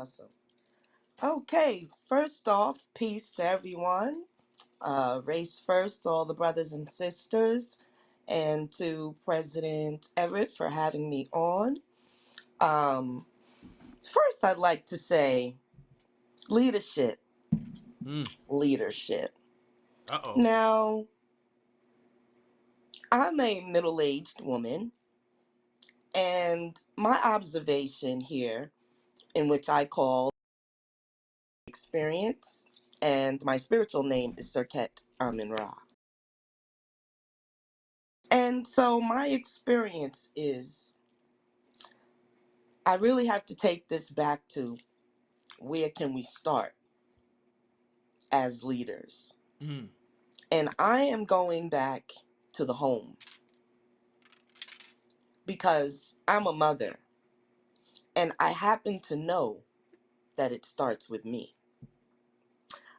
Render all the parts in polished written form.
Awesome. Okay, first off, peace to everyone. Race first, to all the brothers and sisters, and to President Everett for having me on. Um, First, I'd like to say leadership. Mm. Leadership. Uh-oh. Now, I'm a middle aged woman, and my observation here, in which I call experience, and my spiritual name is Serqet Amin Ra. And so my experience is I really have to take this back to where can we start as leaders? Mm. And I am going back to the home because I'm a mother and I happen to know that it starts with me.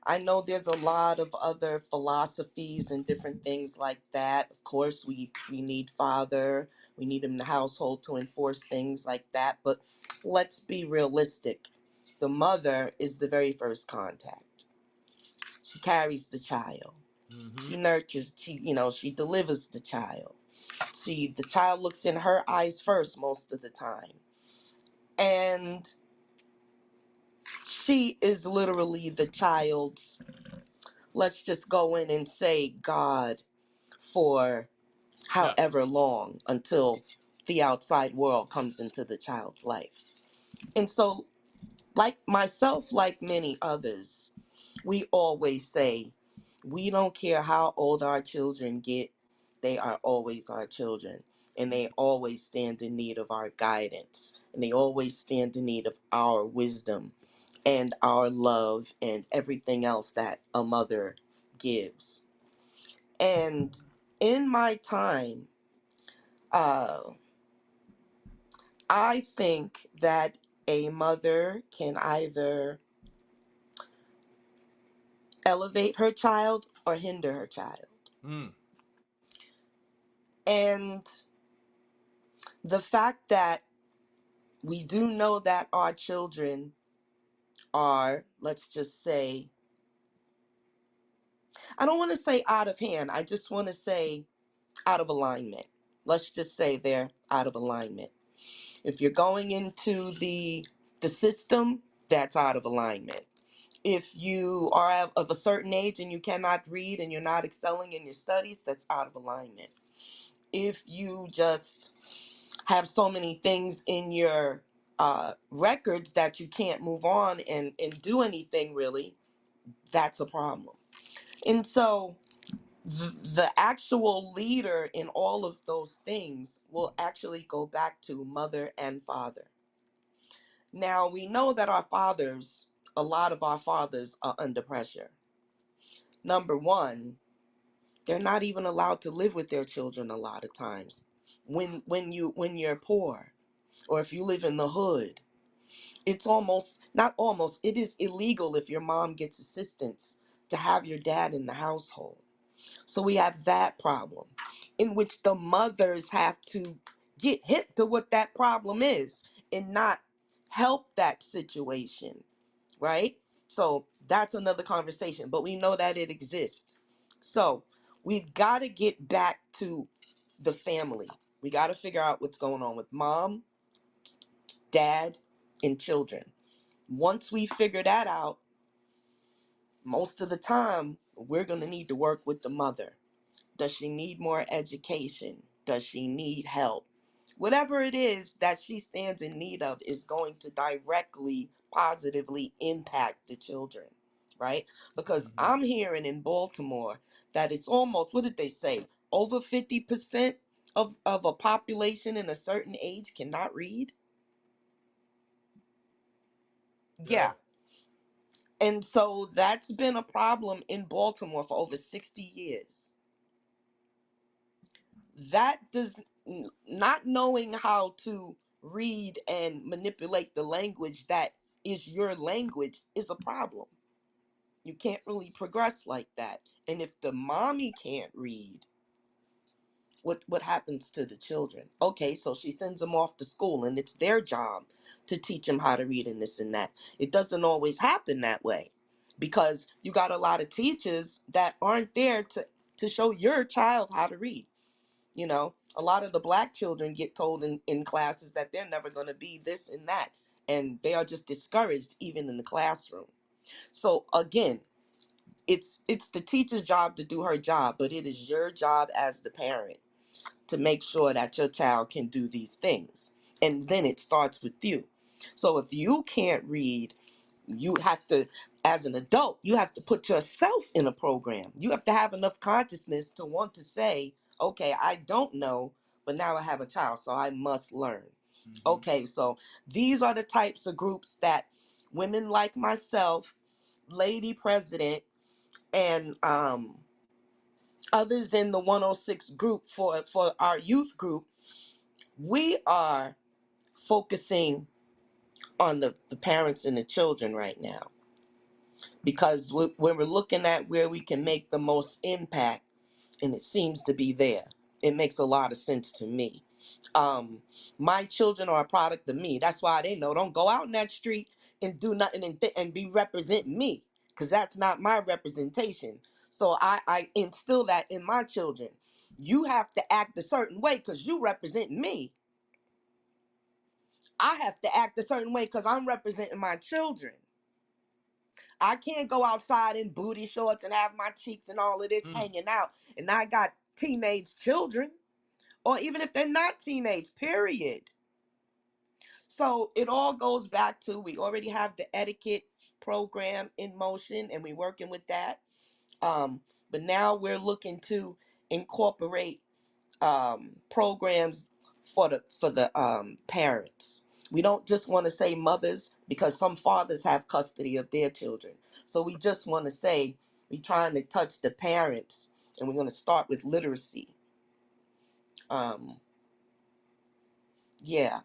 I know there's a lot of other philosophies and different things like that. Of course, we need father, we need him in the household to enforce things like that. But let's be realistic. The mother is the very first contact. She carries the child. Mm-hmm. She nurtures. She delivers the child. The child looks in her eyes first most of the time, and she is literally the child's. Let's just go in and say God for Yeah. however long until the outside world comes into the child's life. And so, like myself, like many others, we always say, we don't care how old our children get, they are always our children. And they always stand in need of our guidance. And they always stand in need of our wisdom and our love and everything else that a mother gives. And in my time, uh, I think that a mother can either elevate her child or hinder her child. Mm. And the fact that we do know that our children are, let's just say, I don't want to say out of hand, I just want to say out of alignment. Let's just say they're out of alignment. If you're going into the system, that's out of alignment. If you are of a certain age and you cannot read and you're not excelling in your studies, that's out of alignment. If you just have so many things in your records that you can't move on and do anything really, that's a problem. And so the actual leader in all of those things will actually go back to mother and father. Now, we know that a lot of our fathers are under pressure. Number one, they're not even allowed to live with their children a lot of times. When you're poor or if you live in the hood, it's almost not almost, it is illegal if your mom gets assistance to have your dad in the household. So we have that problem in which the mothers have to get hip to what that problem is and not help that situation, right? So that's another conversation, but we know that it exists. So we've got to get back to the family. We got to figure out what's going on with mom, dad, and children. Once we figure that out, most of the time, we're going to need to work with the mother. Does she need more education? Does she need help? Whatever it is that she stands in need of is going to directly, positively impact the children, right? Because Mm-hmm. I'm hearing in Baltimore that it's almost, what did they say? Over 50% of a population in a certain age cannot read? Yeah. Yeah. And so that's been a problem in Baltimore for over 60 years. That does not knowing how to read and manipulate the language that is your language is a problem. You can't really progress like that. And if the mommy can't read, what happens to the children? Okay, so she sends them off to school and it's their job to teach them how to read and this and that. It doesn't always happen that way, because you got a lot of teachers that aren't there to show your child how to read. You know, a lot of the black children get told in classes that they're never going to be this and that, and they are just discouraged even in the classroom. So again, it's the teacher's job to do her job, but it is your job as the parent to make sure that your child can do these things. And then it starts with you. So if you can't read, you have to, as an adult, you have to put yourself in a program. You have to have enough consciousness to want to say, okay, I don't know, but now I have a child, so I must learn. Okay, so these are the types of groups that women like myself, Lady President, and others in the 106 group for our youth group, we are focusing on the parents and the children right now, because when we're looking at where we can make the most impact, and it seems to be there. It makes a lot of sense to me. My children are a product of me. That's why they know, don't go out in that street and do nothing and be representing me, because that's not my representation. So I instill that in my children. You have to act a certain way because you represent me. I have to act a certain way because I'm representing my children. I can't go outside in booty shorts and have my cheeks and all of this hanging out, and I got teenage children, or even if they're not teenage, period. So it all goes back to, we already have the etiquette program in motion, and we're working with that. But now we're looking to incorporate programs for the parents. We don't just want to say mothers, because some fathers have custody of their children. So we just want to say we're trying to touch the parents, and we're going to start with literacy. Um, yeah,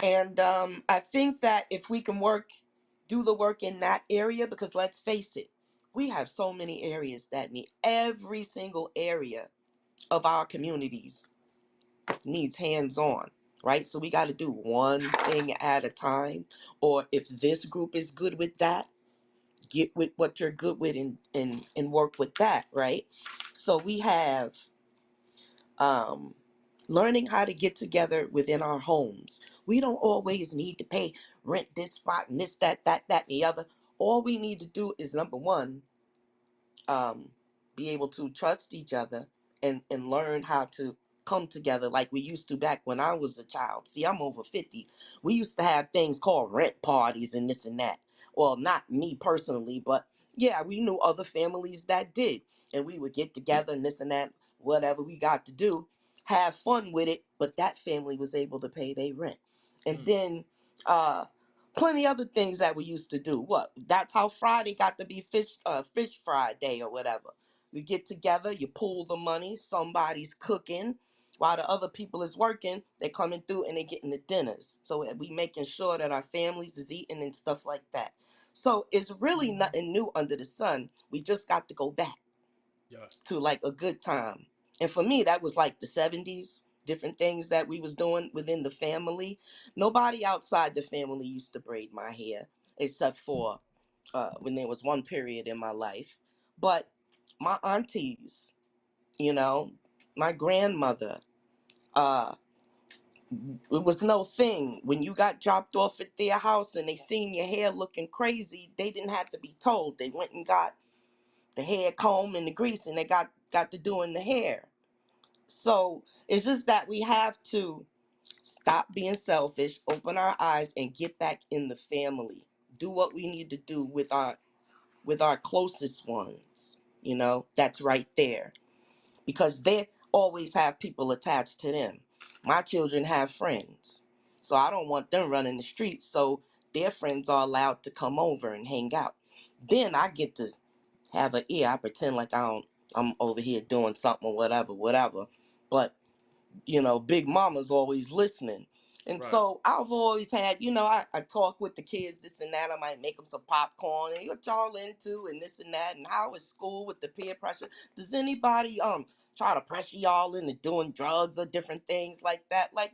and I think that if we can do the work in that area, because let's face it, we have so many areas that need, every single area of our communities needs hands-on, right? So we got to do one thing at a time. Or if this group is good with that, get with what you're good with, and work with that, right? So we have um, learning how to get together within our homes. We don't always need to pay rent this spot and this, that, and the other. All we need to do is, number one, um, be able to trust each other, and learn how to come together like we used to back when I was a child. See, I'm over 50. We used to have things called rent parties and this and that. Well, not me personally, but yeah, we knew other families that did. And we would get together and this and that, whatever we got to do, have fun with it. But that family was able to pay their rent. And then uh, plenty other things that we used to do. What? That's how Friday got to be fish Friday or whatever. We get together, you pool the money, somebody's cooking while the other people is working. They coming through and they getting the dinners. So we making sure that our families is eating and stuff like that. So it's really nothing new under the sun. We just got to go back to like a good time. And for me, that was like the 70s, different things that we was doing within the family. Nobody outside the family used to braid my hair, except for when there was one period in my life. But my aunties, you know, my grandmother, uh, it was no thing. When you got dropped off at their house and they seen your hair looking crazy, they didn't have to be told. They went and got the hair comb and the grease, and they got to doing the hair. So it's just that we have to stop being selfish, open our eyes, and get back in the family. Do what we need to do with our closest ones. You know, that's right there, because they always have people attached to them. My children have friends, so I don't want them running the streets. So their friends are allowed to come over and hang out. Then I get to have an ear. I pretend like I'm over here doing something or whatever. But Big Mama's always listening. And so I've always had, I talk with the kids, this and that. I might make them some popcorn and what y'all into and this and that. And how is school with the peer pressure? Does anybody try to pressure y'all into doing drugs or different things like that? Like,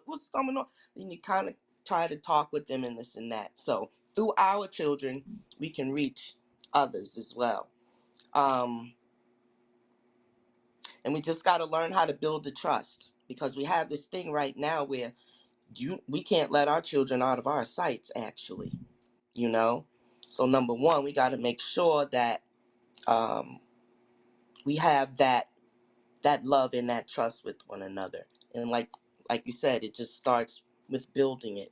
what's going on? Then you kind of try to talk with them and this and that. So through our children, we can reach others as well. And we just got to learn how to build the trust, because we have this thing right now where we can't let our children out of our sights, actually, you know. So number one, we got to make sure that we have that love and that trust with one another. And like you said, it just starts with building it,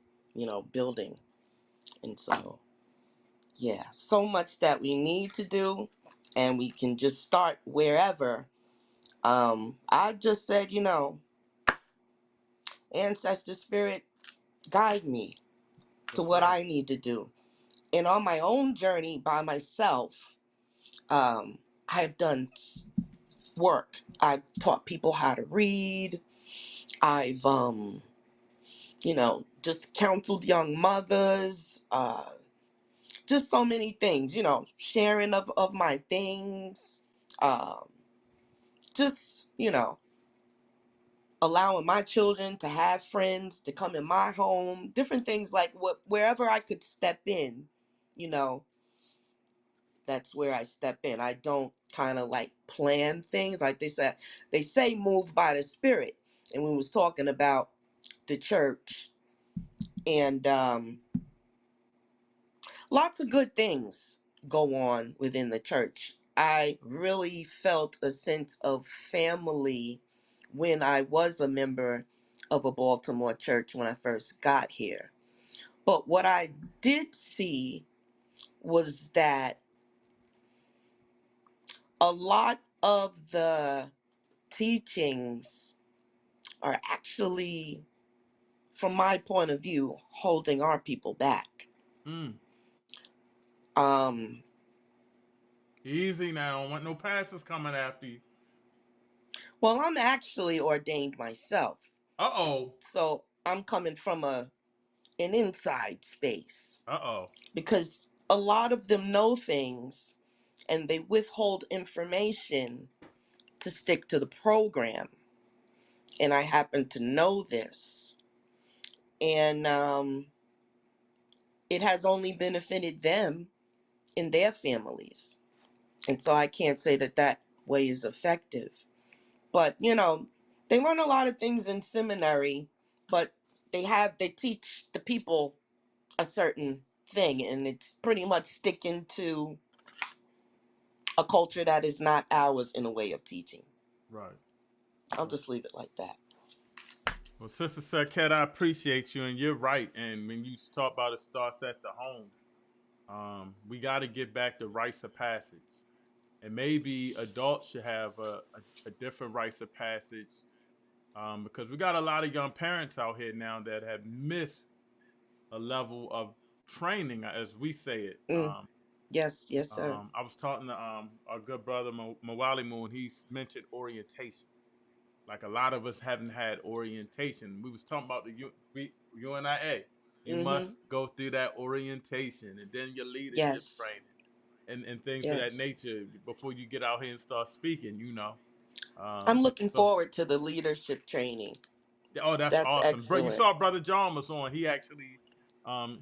building. And so, yeah, so much that we need to do, and we can just start wherever. I just said, ancestor spirit, guide me to what I need to do. And on my own journey by myself, I've done work. I've taught people how to read. I've, just counseled young mothers, just so many things, sharing of my things, just, allowing my children to have friends, to come in my home, different things like wherever I could step in, that's where I step in. I don't kind of like plan things. Like they say move by the spirit. And we was talking about the church, and lots of good things go on within the church. I really felt a sense of family when I was a member of a Baltimore church when I first got here. But what I did see was that a lot of the teachings are actually, from my point of view, holding our people back. Easy now. Don't want no pastors coming after you. Well, I'm actually ordained myself. Uh-oh. So I'm coming from an inside space. Uh-oh. Because a lot of them know things, and they withhold information to stick to the program. And I happen to know this. And it has only benefited them and their families. And so I can't say that way is effective. But, they learn a lot of things in seminary, but they teach the people a certain thing, and it's pretty much sticking to a culture that is not ours in a way of teaching. Right. I'll just leave it like that. Well, Sister Serqet, I appreciate you, and you're right. And when you talk about it starts at the home, we got to get back to rites of passage. And maybe adults should have a different rites of passage, because we got a lot of young parents out here now that have missed a level of training, as we say it. Yes, sir. I was talking to our good brother Mawali Moon. He's mentioned orientation. Like a lot of us haven't had orientation. We was talking about the UNIA. You must go through that orientation, and then your leadership training and things of that nature before you get out here and start speaking, I'm looking forward to the leadership training. Oh, that's awesome. Excellent. You saw Brother John was on. He actually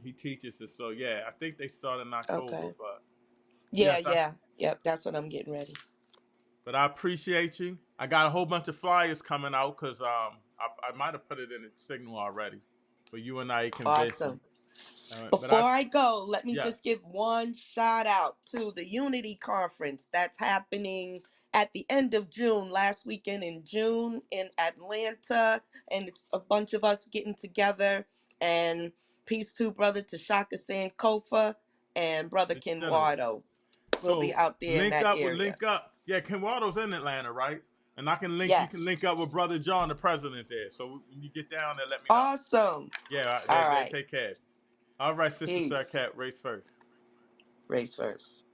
he teaches us. So yeah, I think they start in October. Okay. But Yep, that's what I'm getting ready. But I appreciate you. I got a whole bunch of flyers coming out because I might have put it in the signal already for UNIA convention. Awesome. Before I go, let me just give one shout out to the Unity Conference that's happening at the end of June, last weekend in June in Atlanta. And it's a bunch of us getting together. And peace to Brother Tashaka Sankofa and Brother Kenwado. We'll be out there in that area. Link up. Yeah, Kenwado's in Atlanta, right? And I can link. You can link up with Brother John, the president there. So when you get down there, let me know. Awesome. Yeah, they take care of you. All right, Sister Serqet, race first. Race first.